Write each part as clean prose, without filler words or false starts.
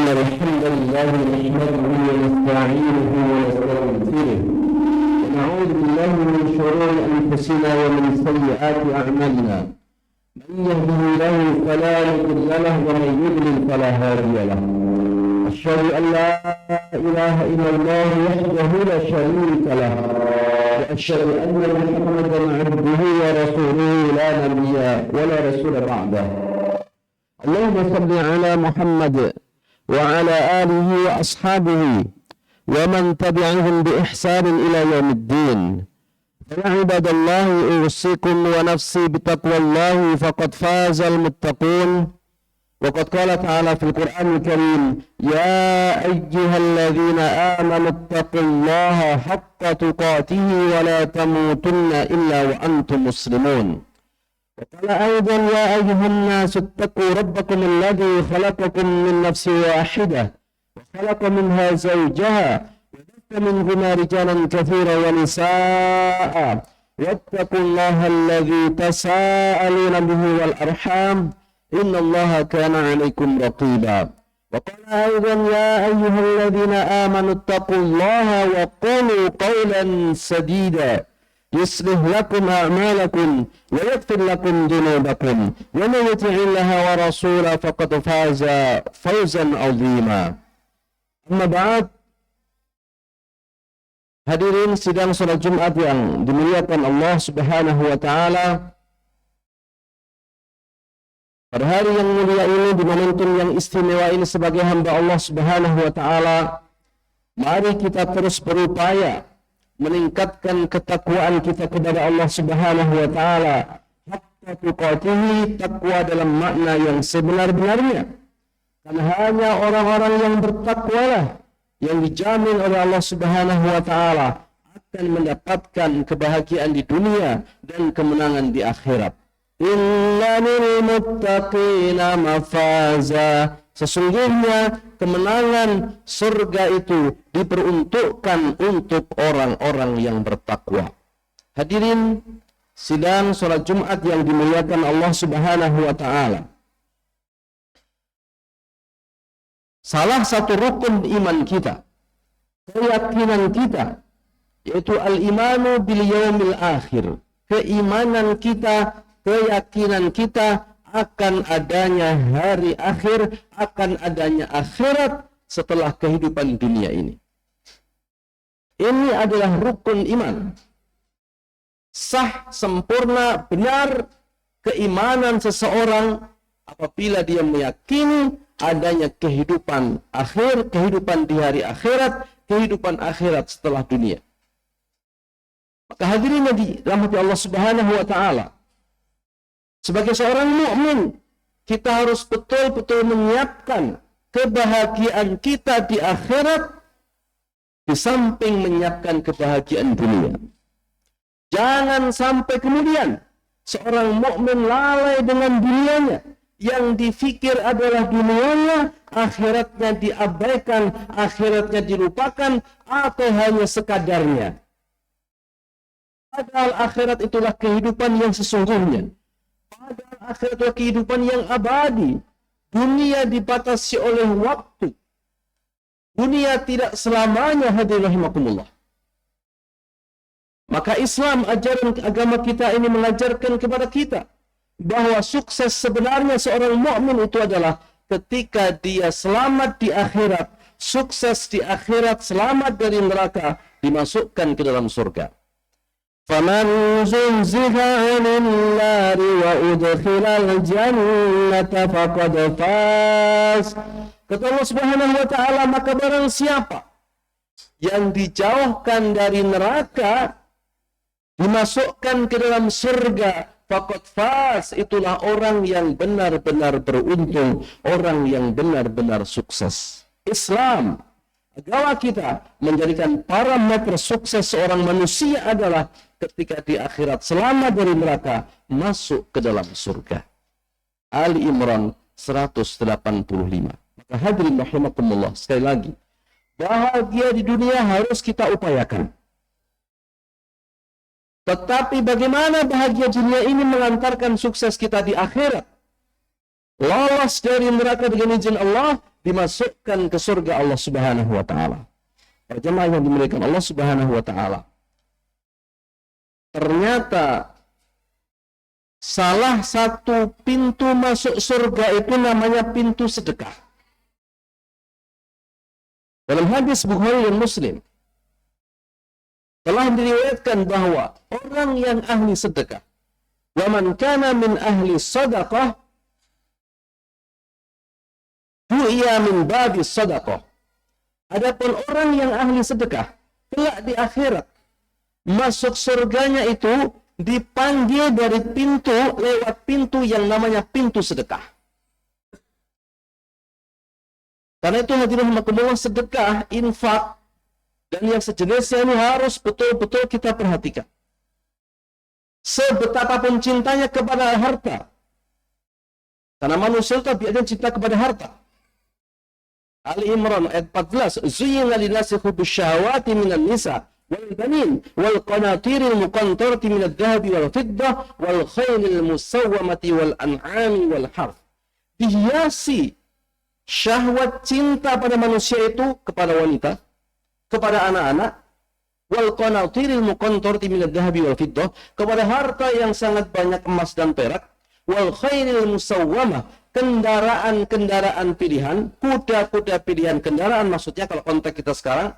إن الحمد لله نحمده ونستعينه ونستغفره ونعوذ بالله من شرور أنفسنا ومن سيئات أعمالنا من يهده الله فلا مضل له ومن يضلل فلا هادي له أشهد أن لا إله إلا الله وحده لا شريك له وأشهد أن محمدا عبده ورسوله لا نبي ولا رسول بعده اللهم صل على محمد وعلى آله وأصحابه ومن تبعهم بإحسان إلى يوم الدين. يا عباد الله أوصيكم ونفسي بتقوى الله فقد فاز المتقون. وقد قال تعالى في القرآن الكريم يا أيها الذين آمنوا اتقوا الله حق تقاته ولا تموتن إلا وأنتم مسلمون. وقال أيضا يا أيها الناس اتقوا ربكم الذي خلقكم من نفس واحدة وخلق منها زوجها وبث منهما رجالا كثيرا ونساء واتقوا الله الذي تساءلون به والأرحام إن الله كان عليكم رقيبا. وقال أيضا يا أيها الذين آمنوا اتقوا الله وقولوا قولا سديدا يصلح لكم أعمالكم ويغفر لكم ذنوبكم ومن يطع الله ورسوله فقد فاز فوزا عظيما. Amma ba'd. Hadirin sidang salat Jumat yang dimuliakan Allah Subhanahu wa taala. Pada hari yang mulia ini, di momentum yang istimewa ini sebagai hamba Allah Subhanahu wa taala, mari kita terus berupaya meningkatkan ketakwaan kita kepada Allah Subhanahu wa taala. Haqqa tuqatihi, takwa dalam makna yang sebenar-benarnya. Karena hanya orang-orang yang bertakwalah yang dijamin oleh Allah Subhanahu wa taala akan mendapatkan kebahagiaan di dunia dan kemenangan di akhirat. Inna lil muttaqina mafaza. Sesungguhnya kemenangan surga itu diperuntukkan untuk orang-orang yang bertakwa. Hadirin sidang salat Jumat yang dimuliakan Allah Subhanahu wa taala. Salah satu rukun iman kita, keyakinan kita, yaitu al-imanu bil yaumil akhir. Keimanan kita, keyakinan kita akan adanya hari akhir, akan adanya akhirat setelah kehidupan dunia ini. Ini adalah rukun iman. Sah, sempurna, benar keimanan seseorang apabila dia meyakini adanya kehidupan akhir, kehidupan di hari akhirat, kehidupan akhirat setelah dunia. Maka hadirin yang dirahmati Allah Subhanahu wa taala, sebagai seorang mukmin, kita harus betul-betul menyiapkan kebahagiaan kita di akhirat di samping menyiapkan kebahagiaan dunia. Jangan sampai kemudian seorang mukmin lalai dengan dunianya. Yang difikir adalah dunianya, akhiratnya diabaikan, akhiratnya dilupakan, atau hanya sekadarnya. Padahal akhirat itulah kehidupan yang sesungguhnya. Padahal akhirat adalah kehidupan yang abadi. Dunia dibatasi oleh waktu. Dunia tidak selamanya, hadirin rahimakumullah. Maka Islam, ajaran agama kita ini mengajarkan kepada kita bahwa sukses sebenarnya seorang mukmin itu adalah ketika dia selamat di akhirat, sukses di akhirat, selamat dari neraka, dimasukkan ke dalam surga. فَمَنْ زُحْزِحَ عَنِ النَّارِ وَأُدْخِلَ الْجَنَّةَ فَقَدْ فَازَ. Kata Allah Subhanahu wa taala, maka barang siapa yang dijauhkan dari neraka, dimasukkan ke dalam surga, faqad faz, itulah orang yang benar-benar beruntung, orang yang benar-benar sukses. Islam, agama kita, menjadikan parameter sukses seorang manusia adalah ketika di akhirat selamat dari neraka, masuk ke dalam surga. Ali Imran 185. Maka hadirin rahimakumullah, sekali lagi, bahagia di dunia harus kita upayakan. Tetapi bagaimana bahagia dunia ini mengantarkan sukses kita di akhirat? Lolos dari neraka dengan izin Allah, dimasukkan ke surga Allah Subhanahu wa taala. Para jemaah yang dimuliakan Allah Subhanahu wa taala. Ternyata salah satu pintu masuk surga itu namanya pintu sedekah. Dalam hadis Bukhari dan Muslim telah diriwayatkan bahwa orang yang ahli sedekah, wa man kana min ahli sadaqah du'iya min babi sadaqah. Adapun orang yang ahli sedekah, kelak di akhirat masuk surganya itu dipanggil dari pintu lewat pintu yang namanya pintu sedekah. Karena itu hadirin rahimakumullah, sedekah, infak dan yang sejenisnya ini harus betul-betul kita perhatikan. Sebetapapun cintanya kepada harta, karena manusia itu tabiatnya cinta kepada harta. Ali Imran ayat 14, zuyyina lin-nasi hubbus syahawati minan nisa wal banin wal qanatiril muqantarati minadh dhahabi wal fiddah wal khaylil musawwamati wal an'ami wal harth. Dihiasi syahwat cinta pada manusia itu kepada wanita, kepada anak-anak, wal qanatiril muqantarati minadh dhahabi wal fiddah, kepada harta yang sangat banyak emas dan perak, wal khaylil musawwamah, kendaraan-kendaraan pilihan, kuda-kuda pilihan kendaraan maksudnya kalau konteks kita sekarang,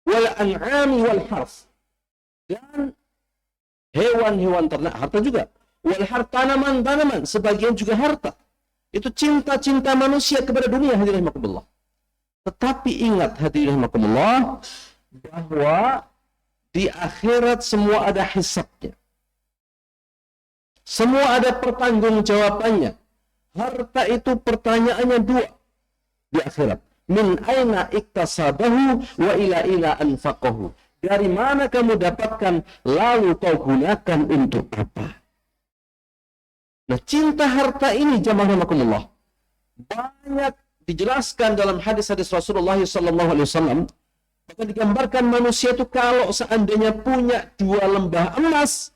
wal an'ami wal harth, dan hewan-hewan ternak, harta juga, wal harth, tanaman-tanaman, sebagian juga harta. Itu cinta-cinta manusia kepada dunia, hadirin rahimakumullah. Tetapi ingat hadirin rahimakumullah, bahwa di akhirat semua ada hisabnya. Semua ada pertanggungjawabannya. Harta itu pertanyaannya dua di akhirat. Min aina iktasabahu wa ila anfaqahu. Dari mana kamu dapatkan, lalu kau gunakan untuk apa? Nah, cinta harta ini jamaah rahimakumullah banyak dijelaskan dalam hadis-hadis Rasulullah SAW. Bahkan digambarkan manusia itu kalau seandainya punya 2 lembah emas,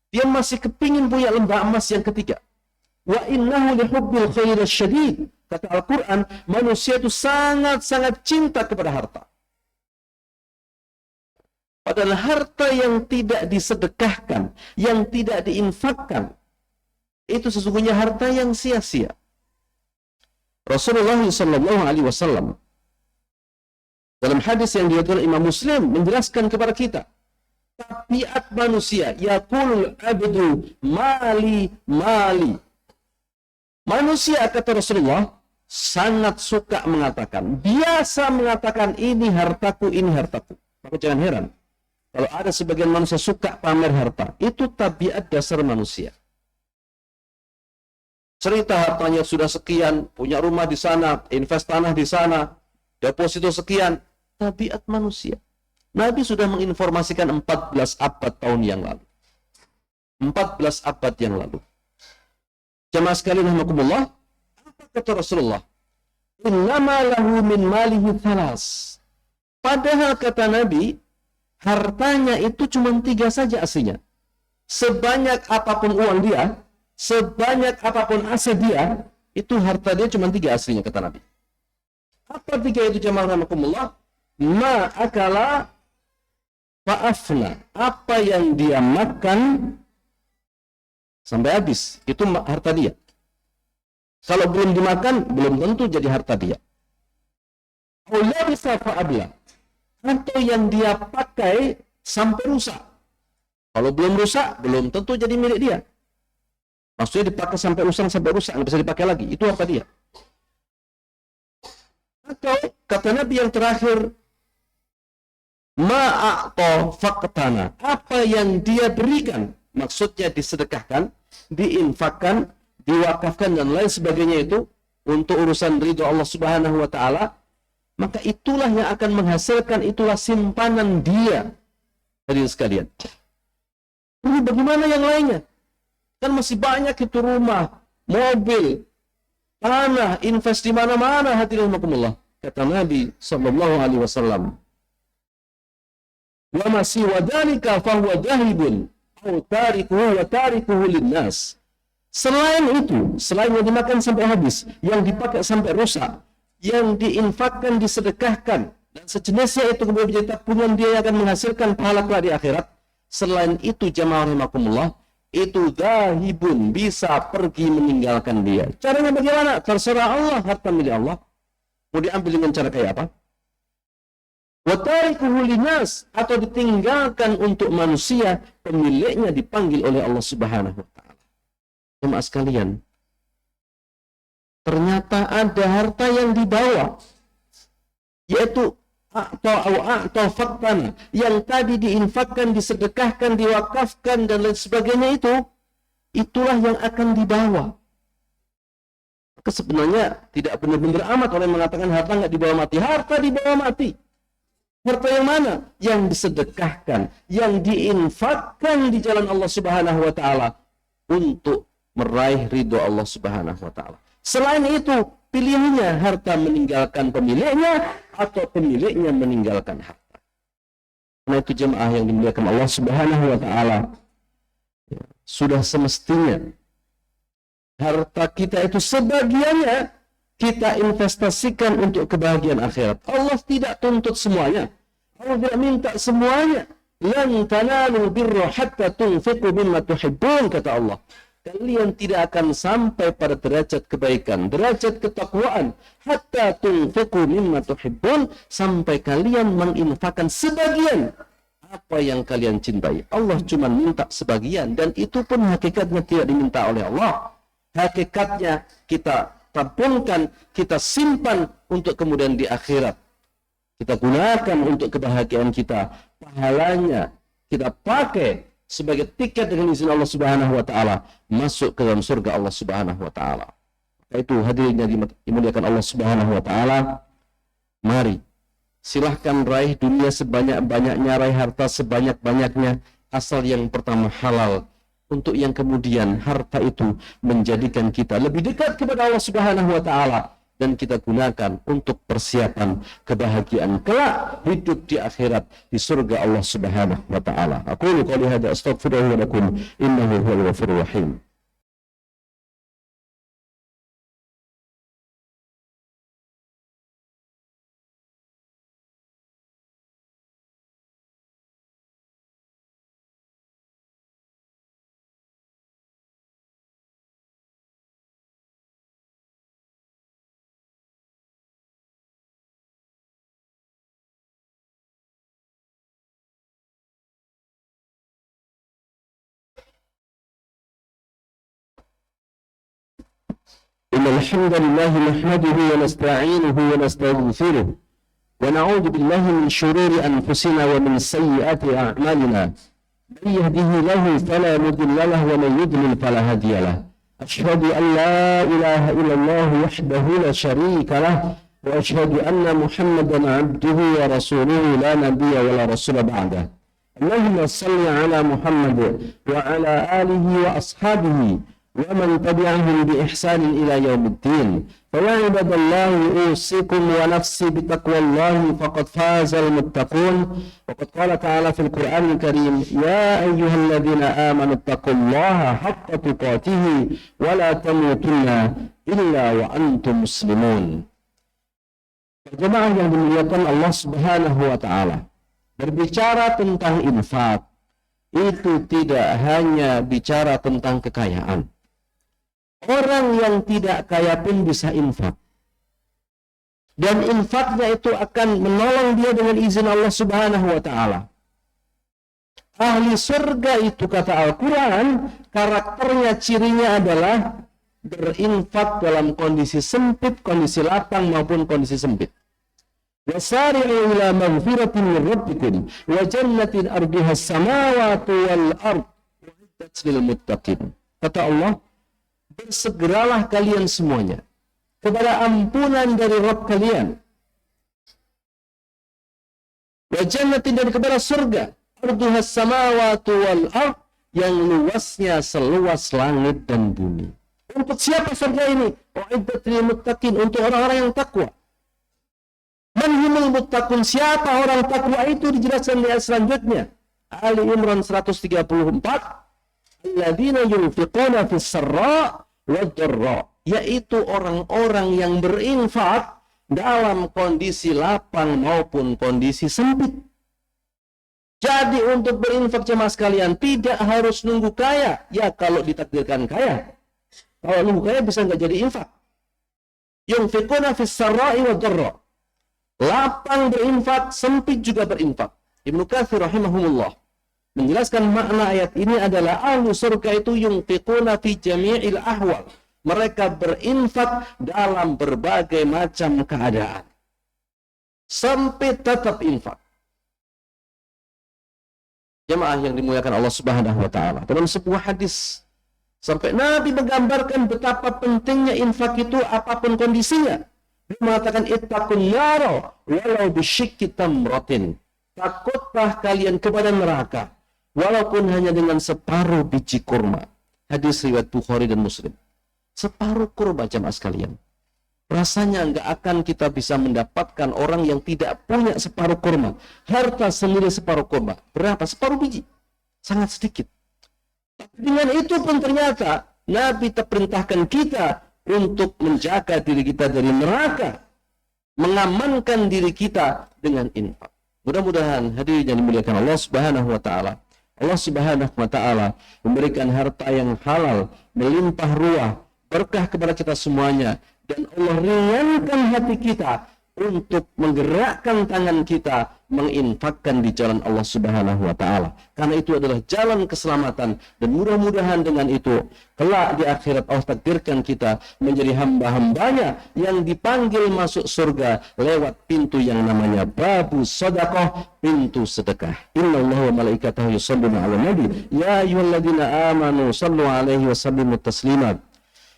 dia masih kepingin punya lembah emas yang ketiga. Wa innahu lihubbil khairis syadid. Kata Al-Quran, manusia itu sangat-sangat cinta kepada harta. Padahal harta yang tidak disedekahkan, yang tidak diinfakkan, itu sesungguhnya harta yang sia-sia. Rasulullah SAW dalam hadis yang diriwayatkan Imam Muslim menjelaskan kepada kita, tabiat manusia, yaqulul abdu mali mali. Manusia, kata Rasulullah, sangat suka mengatakan, biasa mengatakan, ini hartaku, ini hartaku. Maka jangan heran kalau ada sebagian manusia suka pamer harta. Itu tabiat dasar manusia. Cerita hartanya sudah sekian, punya rumah di sana, invest tanah di sana, deposito sekian. Tabiat manusia. Nabi sudah menginformasikan 14 abad tahun yang lalu. 14 abad yang lalu. Jamaah sekalian rahimakumullah, apa kata Rasulullah? Innama lahu min malihi thalas. Padahal kata Nabi, hartanya itu cuma 3 saja aslinya. Sebanyak apapun uang dia, sebanyak apapun aset dia, itu harta dia cuma 3 aslinya, kata Nabi. Apa 3 itu jamaah rahimakumullah? Ma akala fa'afna. Apa yang dia makan sampai habis, itu harta dia. Kalau belum dimakan, belum tentu jadi harta dia. Atau yang dia pakai sampai rusak. Kalau belum rusak, belum tentu jadi milik dia. Maksudnya dipakai sampai rusak, nggak bisa dipakai lagi. Itu harta dia. Atau kata Nabi yang terakhir, ma'a'ta faqtana. Apa yang dia berikan, maksudnya disedekahkan, diinfakkan, diwakafkan dan lain sebagainya itu untuk urusan ridho Allah Subhanahu wa taala, maka itulah yang akan menghasilkan, itulah simpanan dia. Hadirin sekalian. Ini bagaimana yang lainnya? Kan masih banyak itu rumah, mobil, tanah, invest di mana-mana, hadirin rahimakumullah. Kata Nabi sallallahu alaihi wasallam, "Wa ma siwa dzalika fa huwa dahibun." Selain itu, selain yang dimakan sampai habis, yang dipakai sampai rusak, yang diinfakkan, disedekahkan, dan sejenisnya itu kemudian menjadi tabungan dia yang akan menghasilkan pahala kelak di akhirat. Selain itu jamaah rahimakumullah, itu zahibun, bisa pergi meninggalkan dia. Caranya bagaimana? Terserah Allah, harta milik Allah. Mau diambil dengan cara kayak apa? Wa tarikuhu linas, atau ditinggalkan untuk manusia, pemiliknya dipanggil oleh Allah Subhanahu wa taala. Jemaah sekalian, ternyata ada harta yang dibawa, yaitu atau faktana, yang tadi diinfakkan, disedekahkan, diwakafkan, dan lain sebagainya itulah yang akan dibawa. Maka sebenarnya tidak benar-benar amat orang yang mengatakan harta nggak dibawa mati. Harta dibawa mati. Harta yang mana? Yang disedekahkan, yang diinfakkan di jalan Allah Subhanahu wa taala untuk meraih ridho Allah Subhanahu wa taala. Selain itu, pilihannya harta meninggalkan pemiliknya atau pemiliknya meninggalkan harta. Karena itu jemaah yang dimuliakan Allah Subhanahu wa taala, sudah semestinya harta kita itu sebagiannya kita investasikan untuk kebahagiaan akhirat. Allah tidak tuntut semuanya. Allah tidak minta semuanya. Lan tanalu birra hatta tunfiqu mimma tuhibbun, kata Allah. Kalian tidak akan sampai pada derajat kebaikan, derajat ketakwaan, hatta tunfiqu mimma tuhibbun, sampai kalian menginfakkan sebagian apa yang kalian cintai. Allah cuma minta sebagian, dan itu pun hakikatnya tidak diminta oleh Allah. Hakikatnya kita tabungkan, kita simpan untuk kemudian di akhirat kita gunakan untuk kebahagiaan kita. Pahalanya kita pakai sebagai tiket dengan izin Allah Subhanahu wa taala masuk ke dalam surga Allah Subhanahu wa taala. Itu hadirin yang dimuliakan Allah Subhanahu wa taala, mari silahkan raih dunia sebanyak-banyaknya, raih harta sebanyak-banyaknya, asal yang pertama halal, untuk yang kemudian harta itu menjadikan kita lebih dekat kepada Allah Subhanahu wa taala, dan kita gunakan untuk persiapan kebahagiaan kelak hidup di akhirat di surga Allah Subhanahu wa taala. Aqulu qouli hadza astaghfirullah wa lakum innahu huwal ghafurur rahim. إن الحمد لله نحمده ونستعينه ونستغفره ونعوذ بالله من شرور أنفسنا ومن سيئات أعمالنا. من يهده الله فلا مضل له ومن يضلل فلا هادي له. أشهد أن لا إله إلا الله وحده لا شريك له وأشهد أن محمدا عبده ورسوله لا نبي ولا رسول بعده. اللهم صل على محمد وعلى آله وأصحابه ومن تبعهم بإحسان إلى يوم الدين. فيا عباد الله أوصيكم ونفسي بتقوى الله فقد فاز المتقون. وقد قال تعالى في القرآن الكريم: يا أيها الذين آمنوا اتقوا الله حق تقاته ولا تموتن إلا وأنتم مسلمون. Jemaah yang dimuliakan Allah Subhanahu wa taala, berbicara tentang infak itu tidak hanya bicara tentang kekayaan. Orang yang tidak kaya pun bisa infak. Dan infaknya itu akan menolong dia dengan izin Allah Subhanahu wa taala. Ahli surga itu, kata Al-Quran, karakternya, cirinya adalah berinfak dalam kondisi sempit, kondisi lapang maupun kondisi sempit. Wasari'u ila maghfiratin min rabbikum wa jannatin arduha as-samawati wal ard u'iddat lil muttaqin. Kata Allah, bersegeralah kalian semuanya kepada ampunan dari Rabb kalian, wa jannatin, dan kepada surga, arduha as-samawati wal ard, yang luasnya seluas langit dan bumi. Untuk siapa surga ini? U'iddat lil muttaqin, untuk orang-orang yang takwa. Manhumul muttaqun, siapa orang takwa itu? Dijelaskan di ayat selanjutnya, Ali Imran 134, alladzina yunfiquna fis sarra wad dharra, yaitu orang-orang yang berinfak dalam kondisi lapang maupun kondisi sempit. Jadi untuk berinfak jemaah sekalian tidak harus nunggu kaya. Ya kalau ditakdirkan kaya. Kalau nunggu kaya bisa nggak jadi infak. Yunfiquna fis sarra'i wad dharra. Lapang berinfak, sempit juga berinfak. Ibnu Katsir rahimahumullah menjelaskan makna ayat ini adalah ahlu surga itu yunfiquna fi jami'il ahwal. Mereka berinfak dalam berbagai macam keadaan. Sempit tetap infak. Jemaah yang dimuliakan Allah Subhanahu wa taala. Dalam sebuah hadis sampai Nabi menggambarkan betapa pentingnya infak itu apapun kondisinya. Dia mengatakan ittaqun nara walau bisyikki tamratin. Takutlah kalian kepada neraka walaupun hanya dengan separuh biji kurma. Hadis riwayat Bukhari dan Muslim. Separuh kurma jemaah sekalian. Rasanya nggak akan kita bisa mendapatkan orang yang tidak punya separuh kurma. Harta senilai separuh kurma. Berapa? Separuh biji. Sangat sedikit. Dengan itu pun ternyata Nabi perintahkan kita untuk menjaga diri kita dari neraka. Mengamankan diri kita dengan infak. Mudah-mudahan hadirin yang dimuliakan Allah Subhanahu wa taala. Allah Subhanahu wa taala memberikan harta yang halal, melimpah ruah, berkah kepada kita semuanya, dan Allah ringankan hati kita untuk menggerakkan tangan kita menginfakkan di jalan Allah Subhanahu wa taala. Karena itu adalah jalan keselamatan, dan mudah-mudahan dengan itu kelak di akhirat Allah takdirkan kita menjadi hamba-hambanya yang dipanggil masuk surga lewat pintu yang namanya babu sedekah, pintu sedekah. Innallaha wa malaikatahu yusholluna 'alan nabi ya ayyuhalladzina amanu shallu 'alaihi wa sallimu taslima.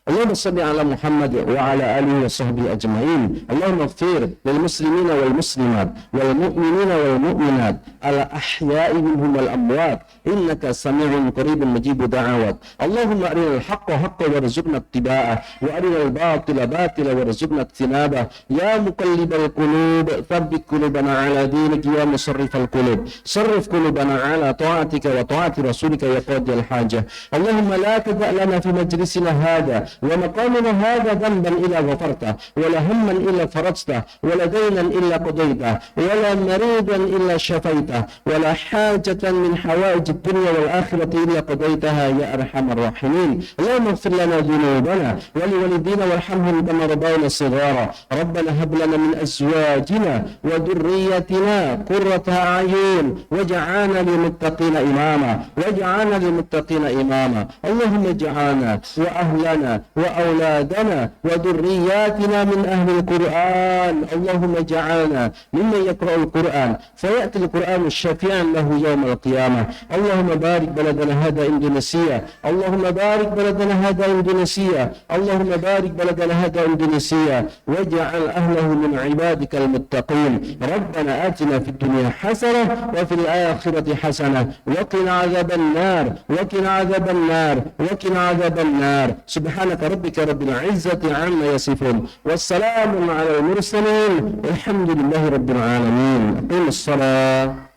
Allahumma salli ala Muhammad wa ala alihi wa sahbihi ajma'in. Allahumma ighfir lil muslimina wal muslimat wal mu'minina wal mu'minat ala ahya'i minhum wal amwat innaka sami'un qaribun mujibud da'awat. Allahumma arinal haqqa haqqan warzuqna ittiba'ah wa arinal batila batila warzuqna ijtinabah. Ya muqallibal qulub tsabbit qulubana ala dinik ya musarrifal qulub sarrif qulubana ala ta'atika wa ta'ati rasulika ya qadiyal hajah. Allahumma la tada' lana fi majlisina hadha ومقامنا هذا ذنبا إلا غفرته ولا هما إلا فرجته ولا دينا إلا قضيته ولا مريضا إلا شفيته ولا حاجة من حوائج الدنيا والآخرة إلا قضيتها يا أرحم الراحمين. اللهم اغفر لنا ذنوبنا ولوالدينا وارحمهم كما ربونا صغارا. ربنا هب لنا من أزواجنا وذريتنا قرة أعين واجعلنا للمتقين إماما واجعلنا للمتقين إماما. اللهم اجعلنا وأهلنا وأولادنا وذرياتنا من أهل القرآن. اللهم اجعلنا ممن يقرأ القرآن فيأتي القرآن شفيعا له يوم القيامة. اللهم بارك بلدنا هذا إندونيسيا. اللهم بارك بلدنا هذا إندونيسيا. اللهم بارك بلدنا هذا إندونيسيا واجعل أهله من عبادك المتقين. ربنا آتنا في الدنيا حسنة وفي الآخرة حسنة وقنا عذاب النار وقنا عذاب النار وقنا عذاب النار. سبحانك ربك رب العزة عما يصفون والسلام على المرسلين والحمد لله رب العالمين. أقيموا الصلاة.